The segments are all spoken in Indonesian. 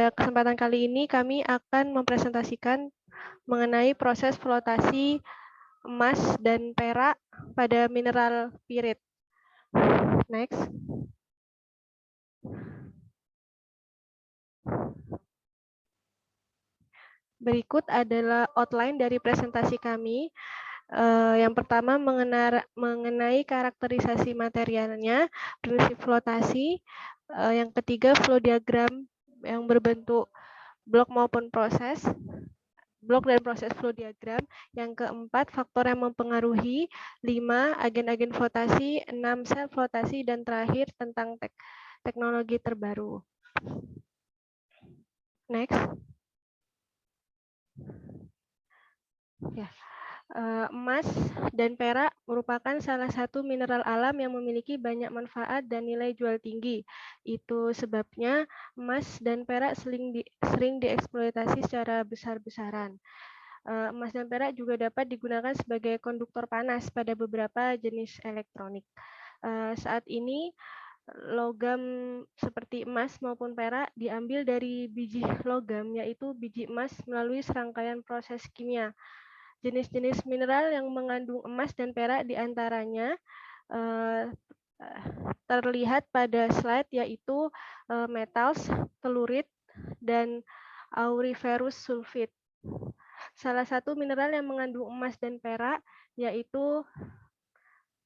Pada kesempatan kali ini kami akan mempresentasikan mengenai proses flotasi emas dan perak pada mineral pirit. Next. Berikut adalah outline dari presentasi kami. Yang pertama mengenai karakterisasi materialnya, prinsip flotasi. Yang ketiga flow diagram yang berbentuk blok maupun blok dan proses flow diagram. Yang keempat, faktor yang mempengaruhi. 5, agen-agen flotasi. 6, sel flotasi. Dan terakhir, tentang teknologi terbaru. Next. Ya. Emas dan perak merupakan salah satu mineral alam yang memiliki banyak manfaat dan nilai jual tinggi. Itu sebabnya emas dan perak sering dieksploitasi secara besar-besaran. Emas dan perak juga dapat digunakan sebagai konduktor panas pada beberapa jenis elektronik. Saat ini, logam seperti emas maupun perak diambil dari biji logam, yaitu biji emas melalui serangkaian proses kimia. Jenis-jenis mineral yang mengandung emas dan perak diantaranya terlihat pada slide, yaitu metals, telurit, dan auriferous sulfide. Salah satu mineral yang mengandung emas dan perak yaitu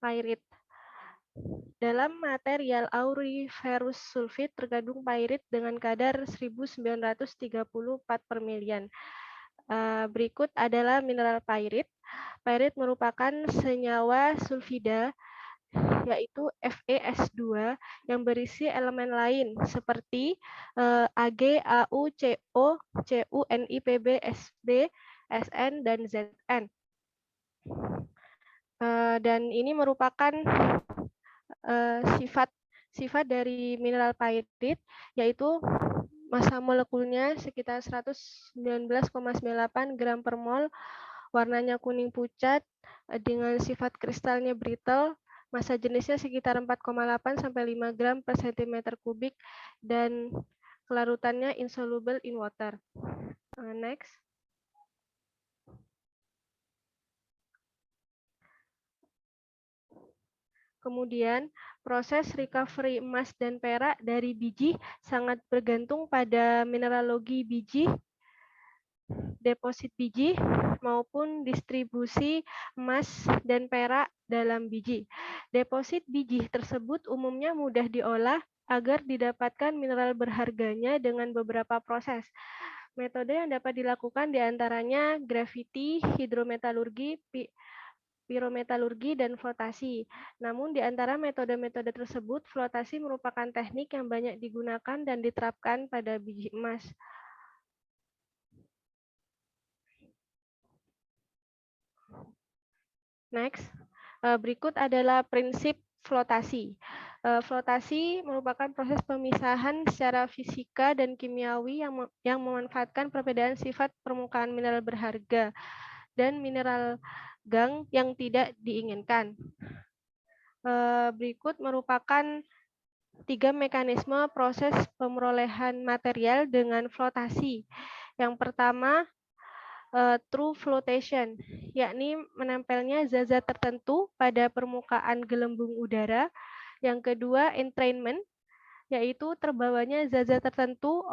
pairit. Dalam material auriferous sulfide terkandung pairit dengan kadar 1934 per milian. Berikut adalah mineral pairit. Pairit merupakan senyawa sulfida, yaitu FeS2 yang berisi elemen lain seperti Ag, Au, Co, Cu, Ni, Pb, Sb, Sn, dan Zn. Dan ini merupakan sifat dari mineral pairit, yaitu massa molekulnya sekitar 119,98 gram per mol, warnanya kuning pucat, dengan sifat kristalnya brittle, massa jenisnya sekitar 4,8 sampai 5 gram per cm kubik, dan kelarutannya insoluble in water. Next. Kemudian, proses recovery emas dan perak dari biji sangat bergantung pada mineralogi biji, deposit biji, maupun distribusi emas dan perak dalam biji. Deposit biji tersebut umumnya mudah diolah agar didapatkan mineral berharganya dengan beberapa proses. Metode yang dapat dilakukan diantaranya gravity, hidrometalurgi, pirometalurgi, dan flotasi. Namun di antara metode-metode tersebut, flotasi merupakan teknik yang banyak digunakan dan diterapkan pada biji emas. Next, berikut adalah prinsip flotasi. Flotasi merupakan proses pemisahan secara fisika dan kimiawi yang memanfaatkan perbedaan sifat permukaan mineral berharga dan mineral gang yang tidak diinginkan. Berikut merupakan 3 mekanisme proses pemerolehan material dengan flotasi. Yang pertama, true flotation, yakni menempelnya zat-zat tertentu pada permukaan gelembung udara. Yang kedua, entrainment, yaitu terbawanya zat-zat tertentu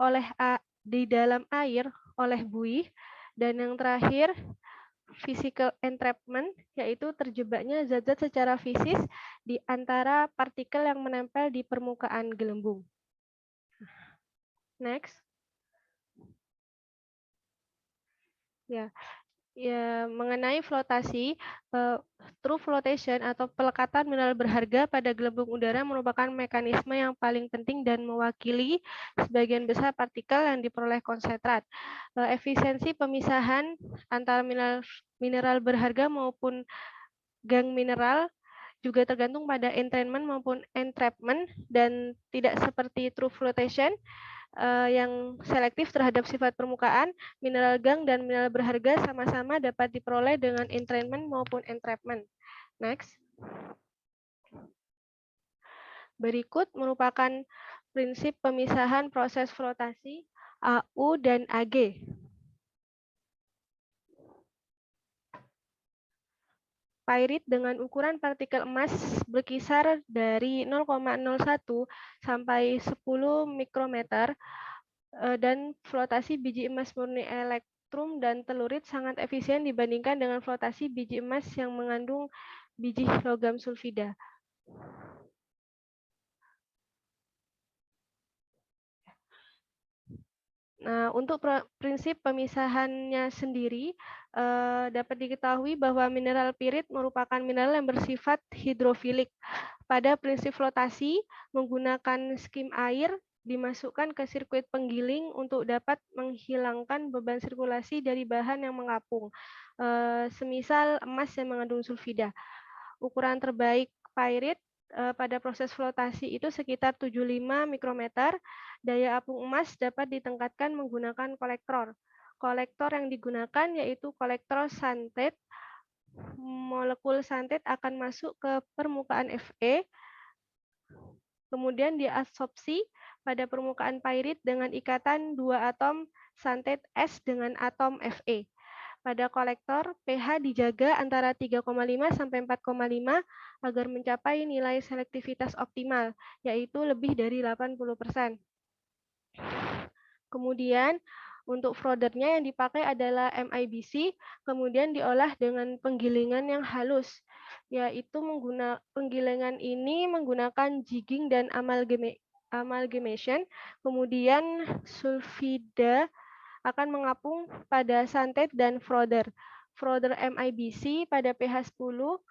di dalam air oleh buih. Dan yang terakhir, physical entrapment, yaitu terjebaknya zat-zat secara fisik di antara partikel yang menempel di permukaan gelembung. Next. Ya, mengenai flotasi, true flotation atau pelekatan mineral berharga pada gelembung udara merupakan mekanisme yang paling penting dan mewakili sebagian besar partikel yang diperoleh konsentrat. Efisiensi pemisahan antara mineral berharga maupun gang mineral juga tergantung pada entrainment maupun entrapment, dan tidak seperti true flotation yang selektif terhadap sifat permukaan. Mineral gang dan mineral berharga sama-sama dapat diperoleh dengan entrainment maupun entrapment. Next. Berikut merupakan prinsip pemisahan proses flotasi. AU dan AG. Pairit dengan ukuran partikel emas berkisar dari 0,01 sampai 10 mikrometer dan flotasi biji emas murni elektrum dan telurit sangat efisien dibandingkan dengan flotasi biji emas yang mengandung biji logam sulfida. Nah, untuk prinsip pemisahannya sendiri, dapat diketahui bahwa mineral pirit merupakan mineral yang bersifat hidrofilik. Pada prinsip flotasi, menggunakan skim air dimasukkan ke sirkuit penggiling untuk dapat menghilangkan beban sirkulasi dari bahan yang mengapung, semisal emas yang mengandung sulfida. Ukuran terbaik pirit pada proses flotasi itu sekitar 75 mikrometer. Daya apung emas dapat ditingkatkan menggunakan kolektor. Kolektor yang digunakan yaitu kolektor santet. Molekul santet akan masuk ke permukaan Fe, kemudian diabsorpsi pada permukaan pirit dengan ikatan dua atom santet S dengan atom Fe. Pada kolektor, pH dijaga antara 3,5 sampai 4,5 agar mencapai nilai selektivitas optimal, yaitu lebih dari 80%. Kemudian, untuk frodernya yang dipakai adalah MIBC, kemudian diolah dengan penggilingan yang halus, yaitu penggilingan ini menggunakan jigging dan amalgamation, kemudian sulfida akan mengapung pada santet dan froder. Froder MIBC pada pH 10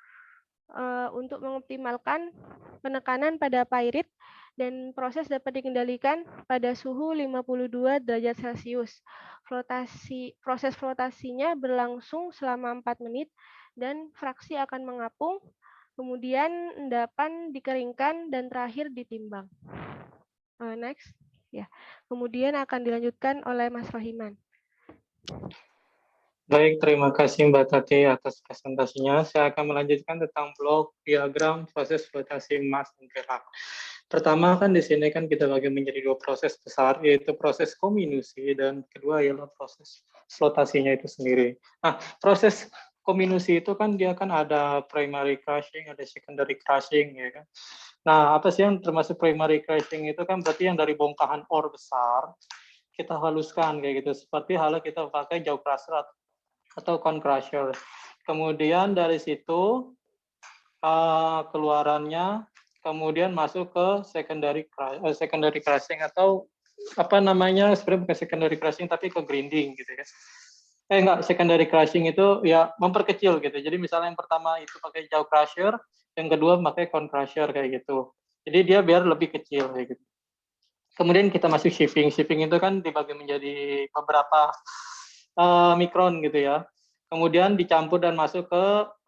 untuk mengoptimalkan penekanan pada pirit dan proses dapat dikendalikan pada suhu 52 derajat Celcius. Proses flotasinya berlangsung selama 4 menit dan fraksi akan mengapung, kemudian endapan dikeringkan dan terakhir ditimbang. Next. Ya. Kemudian akan dilanjutkan oleh Mas Rohiman. Baik, terima kasih Mbak Tati atas presentasinya. Saya akan melanjutkan tentang blok diagram proses flotasi emas dan perak. Pertama kan di sini kan kita bagi menjadi dua proses besar, yaitu proses kominusi dan kedua ialah proses flotasinya itu sendiri. Nah, proses kominusi itu kan dia kan ada primary crushing, ada secondary crushing, ya kan. Nah, apa sih yang termasuk primary crushing itu kan berarti yang dari bongkahan ore besar kita haluskan kayak gitu. Seperti halnya kita pakai jaw crusher atau cone crusher. Kemudian dari situ keluarannya kemudian masuk ke secondary crushing atau apa namanya sebenarnya bukan secondary crushing tapi ke grinding gitu kan. Enggak, secondary crushing itu ya memperkecil gitu. Jadi misalnya yang pertama itu pakai jaw crusher, yang kedua pakai cone crusher kayak gitu. Jadi dia biar lebih kecil kayak gitu. Kemudian kita masuk shipping. Shipping itu kan dibagi menjadi beberapa mikron gitu ya. Kemudian dicampur dan masuk ke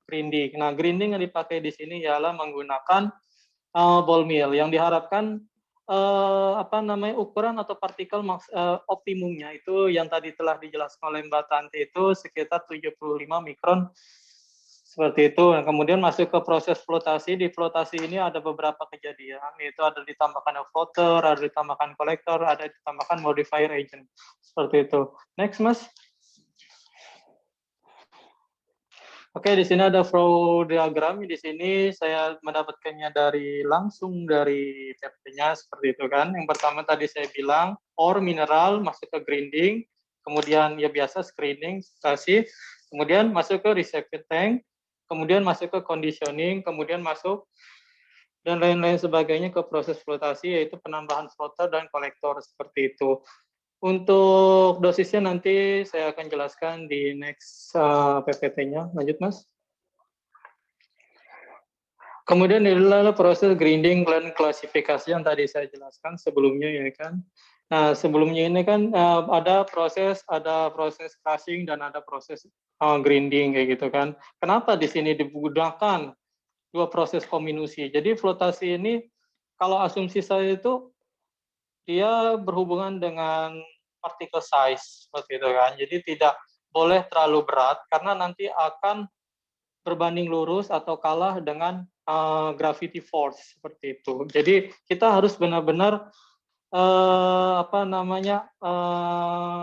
grinding. Nah, grinding yang dipakai di sini ialah menggunakan ball mill yang diharapkan ukuran atau partikel optimumnya itu yang tadi telah dijelaskan oleh Mbak Tanti itu sekitar 75 mikron seperti itu. Nah, kemudian masuk ke proses flotasi. Di flotasi ini ada beberapa kejadian, yaitu ada ditambahkan floater, ada ditambahkan kolektor, ada ditambahkan modifier agent seperti itu. Next, Mas. Oke, di sini ada flow diagram. Di sini saya mendapatkannya langsung dari PP-nya seperti itu kan. Yang pertama tadi saya bilang ore mineral masuk ke grinding, kemudian ya biasa screening, stasi, kemudian masuk ke receptor tank, kemudian masuk ke conditioning, kemudian masuk dan lain-lain sebagainya ke proses flotasi yaitu penambahan floater dan kolektor seperti itu. Untuk dosisnya nanti saya akan jelaskan di next PPT-nya. Lanjut, Mas. Kemudian adalah proses grinding dan klasifikasi yang tadi saya jelaskan sebelumnya ya kan. Nah, sebelumnya ini kan ada proses crushing dan ada proses grinding kayak gitu kan. Kenapa di sini digunakan dua proses kominusi? Jadi flotasi ini kalau asumsi saya itu dia berhubungan dengan particle size seperti itu kan. Jadi tidak boleh terlalu berat karena nanti akan berbanding lurus atau kalah dengan gravity force seperti itu. Jadi kita harus benar-benar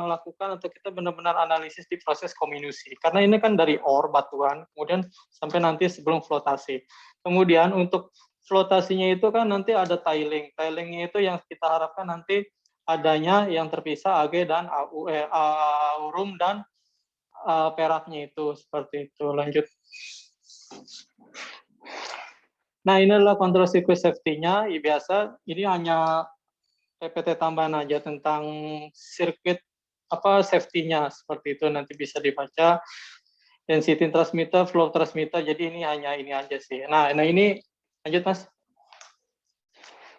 lakukan atau kita benar-benar analisis di proses kominusi. Karena ini kan dari ore, batuan, kemudian sampai nanti sebelum flotasi. Kemudian untuk flotasinya itu kan nanti ada tiling. Tilingnya itu yang kita harapkan nanti adanya yang terpisah Ag dan aurum dan peraknya itu, seperti itu. Lanjut. Nah, ini adalah control circuit safety-nya. Ya, biasa ini hanya PPT tambahan aja tentang sirkuit safety-nya, seperti itu, nanti bisa dibaca. Density transmitter, flow transmitter, jadi ini hanya ini aja sih. Nah ini lanjut Mas.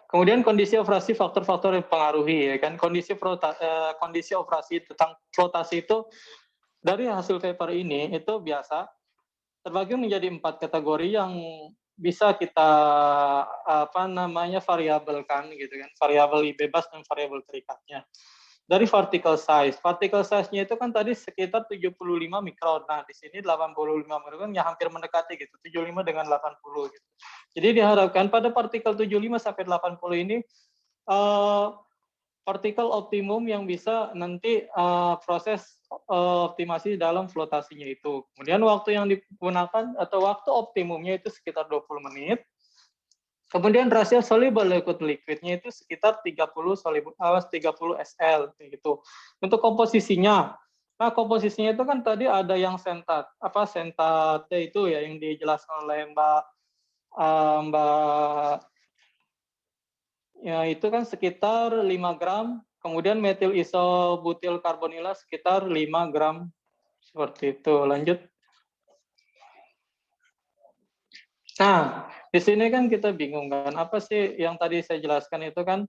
Kemudian kondisi operasi, faktor-faktor yang mempengaruhi, ya kan. Kondisi operasi tentang flotasi itu dari hasil paper ini itu biasa terbagi menjadi 4 kategori yang bisa kita variabelkan gitu kan, variabel bebas dan variabel terikatnya. Dari particle size-nya itu kan tadi sekitar 75 mikron. Nah, di sini 85 mikron yang hampir mendekati gitu, 75 dengan 80 gitu. Jadi diharapkan pada partikel 75 sampai 80 ini partikel optimum yang bisa nanti proses optimasi dalam flotasinya itu. Kemudian waktu yang digunakan atau waktu optimumnya itu sekitar 20 menit. Kemudian rasio soluble liquid-liquidnya itu sekitar 30 SL gitu. Untuk komposisinya, nah komposisinya itu kan tadi ada yang sentat itu ya yang dijelaskan oleh Mbak ya itu kan sekitar 5 gram, kemudian metil isobutil karbonila sekitar 5 gram, seperti itu. Lanjut. Nah, di sini kan kita bingung kan, apa sih yang tadi saya jelaskan itu kan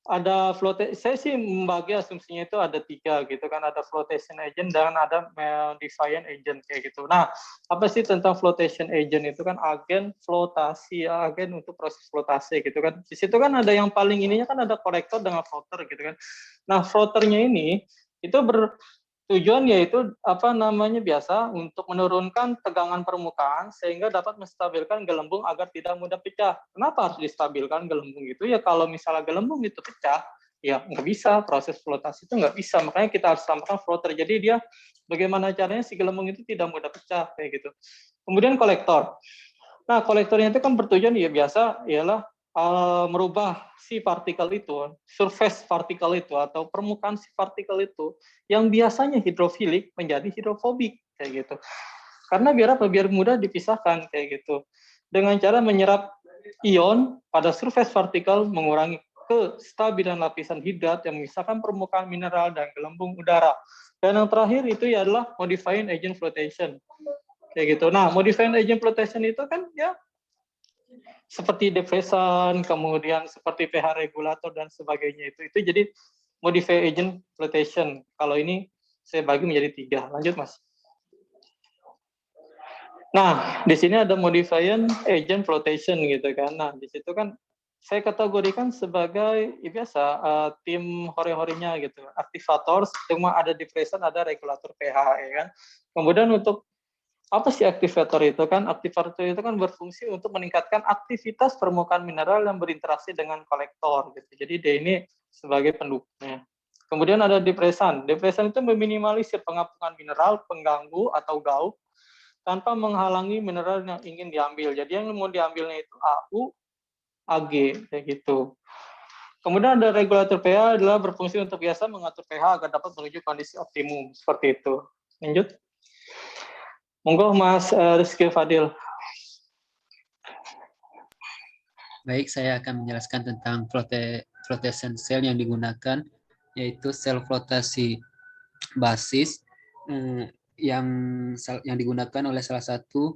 ada saya sih membagi asumsinya itu ada 3 gitu kan, ada flotation agent dan ada modifying agent kayak gitu. Nah, apa sih tentang flotation agent itu kan agen flotasi, agen untuk proses flotasi gitu kan. Di situ kan ada yang paling ininya kan ada kolektor dengan floater gitu kan. Nah, floaternya ini itu tujuan yaitu biasa untuk menurunkan tegangan permukaan sehingga dapat menstabilkan gelembung agar tidak mudah pecah. Kenapa harus distabilkan gelembung itu? Ya kalau misalnya gelembung itu pecah, ya nggak bisa, proses flotasi itu nggak bisa. Makanya kita harus tambahkan floater. Jadi dia bagaimana caranya si gelembung itu tidak mudah pecah kayak gitu. Kemudian kolektor. Nah, kolektornya itu kan bertujuan ya biasa ialah merubah si partikel itu, surface partikel itu atau permukaan si partikel itu yang biasanya hidrofilik menjadi hidrofobik kayak gitu. Karena biar mudah dipisahkan kayak gitu. Dengan cara menyerap ion pada surface partikel mengurangi kestabilan lapisan hidrat yang memisahkan permukaan mineral dan gelembung udara. Dan yang terakhir itu adalah modifying agent flotation. Kayak gitu. Nah, modifying agent flotation itu kan ya seperti depresan, kemudian seperti pH regulator dan sebagainya itu jadi modify agent flotation. Kalau ini saya bagi menjadi 3. Lanjut Mas. Nah, di sini ada modifying agent flotation gitu kan. Nah, di situ kan saya kategorikan sebagai biasa tim hore-horenya gitu. Aktivator, cuma ada depresan, ada regulator pH ya kan. Kemudian untuk apa sih aktivator itu kan? Aktivator itu kan berfungsi untuk meningkatkan aktivitas permukaan mineral yang berinteraksi dengan kolektor gitu. Jadi dia ini sebagai pendukungnya. Kemudian ada depresan. Depresan itu meminimalisir pengapungan mineral, pengganggu atau gaup tanpa menghalangi mineral yang ingin diambil. Jadi yang mau diambilnya itu AU, AG kayak gitu. Kemudian ada regulator pH adalah berfungsi untuk biasa mengatur pH agar dapat menuju kondisi optimum seperti itu. Lanjut. Monggo Mas Rizky Fadil. Baik, saya akan menjelaskan tentang flotation cell yang digunakan, yaitu sel flotasi basis yang digunakan oleh salah satu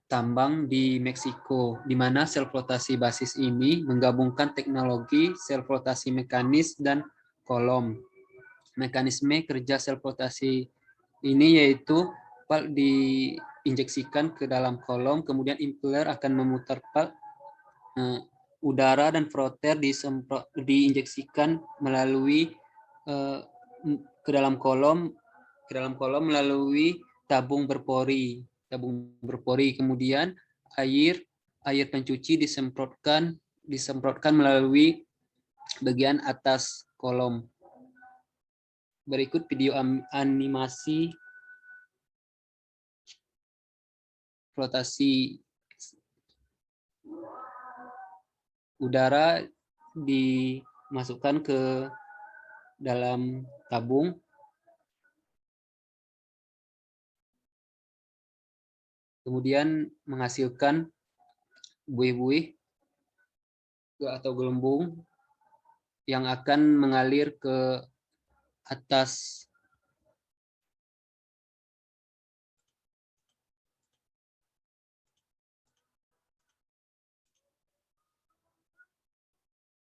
tambang di Meksiko, di mana sel flotasi basis ini menggabungkan teknologi sel flotasi mekanis dan kolom. Mekanisme kerja sel flotasi ini yaitu pal diinjeksikan ke dalam kolom, kemudian impeller akan memutar pal, udara dan frotter diinjeksikan melalui ke dalam kolom melalui tabung berpori. Kemudian air pencuci disemprotkan melalui bagian atas kolom. Berikut video animasi flotasi udara dimasukkan ke dalam tabung. Kemudian menghasilkan buih-buih atau gelembung yang akan mengalir ke atas.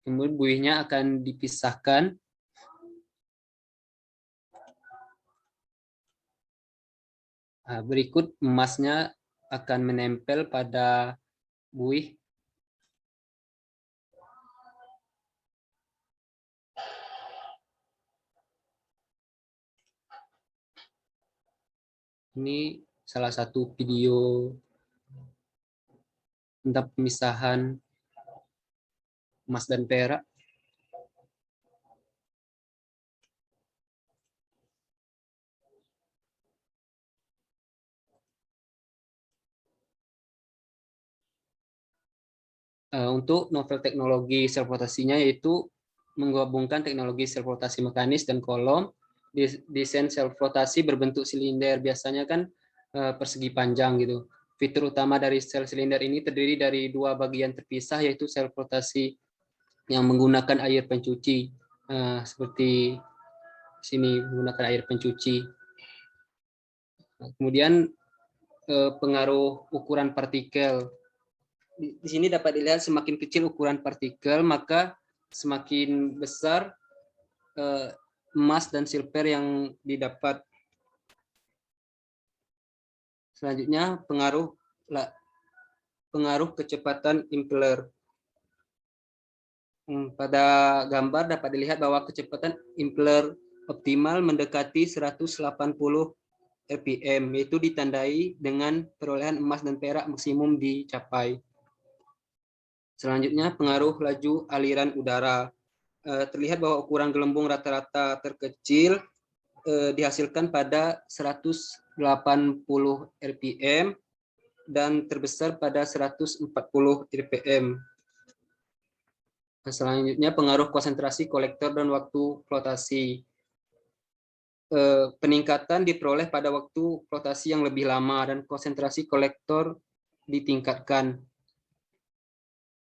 Kemudian buihnya akan dipisahkan. Berikut emasnya akan menempel pada buih. Ini salah satu video tentang pemisahan emas dan perak. Untuk novel teknologi sel flotasinya yaitu menggabungkan teknologi sel flotasi mekanis dan kolom. Desain sel flotasi berbentuk silinder, biasanya kan persegi panjang gitu. Fitur utama dari sel silinder ini terdiri dari dua bagian terpisah, yaitu sel flotasi yang menggunakan air pencuci, seperti sini menggunakan air pencuci. Kemudian pengaruh ukuran partikel. Di sini dapat dilihat semakin kecil ukuran partikel, maka semakin besar emas dan silver yang didapat. Selanjutnya pengaruh kecepatan impeller. Pada gambar dapat dilihat bahwa kecepatan impeller optimal mendekati 180 rpm, yaitu ditandai dengan perolehan emas dan perak maksimum dicapai. Selanjutnya pengaruh laju aliran udara. Terlihat bahwa ukuran gelembung rata-rata terkecil dihasilkan pada 180 rpm dan terbesar pada 140 rpm. Selanjutnya pengaruh konsentrasi kolektor dan waktu flotasi. Peningkatan diperoleh pada waktu flotasi yang lebih lama dan konsentrasi kolektor ditingkatkan.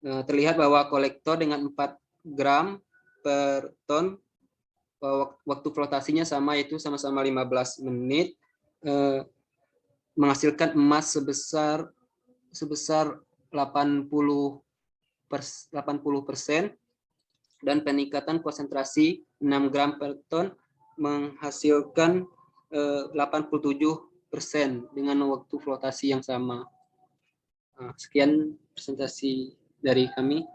Terlihat bahwa kolektor dengan 4 gram per ton, waktu flotasinya sama, yaitu sama-sama 15 menit, menghasilkan emas sebesar 80% dan peningkatan konsentrasi 6 gram per ton menghasilkan 87% dengan waktu flotasi yang sama. Sekian presentasi dari kami.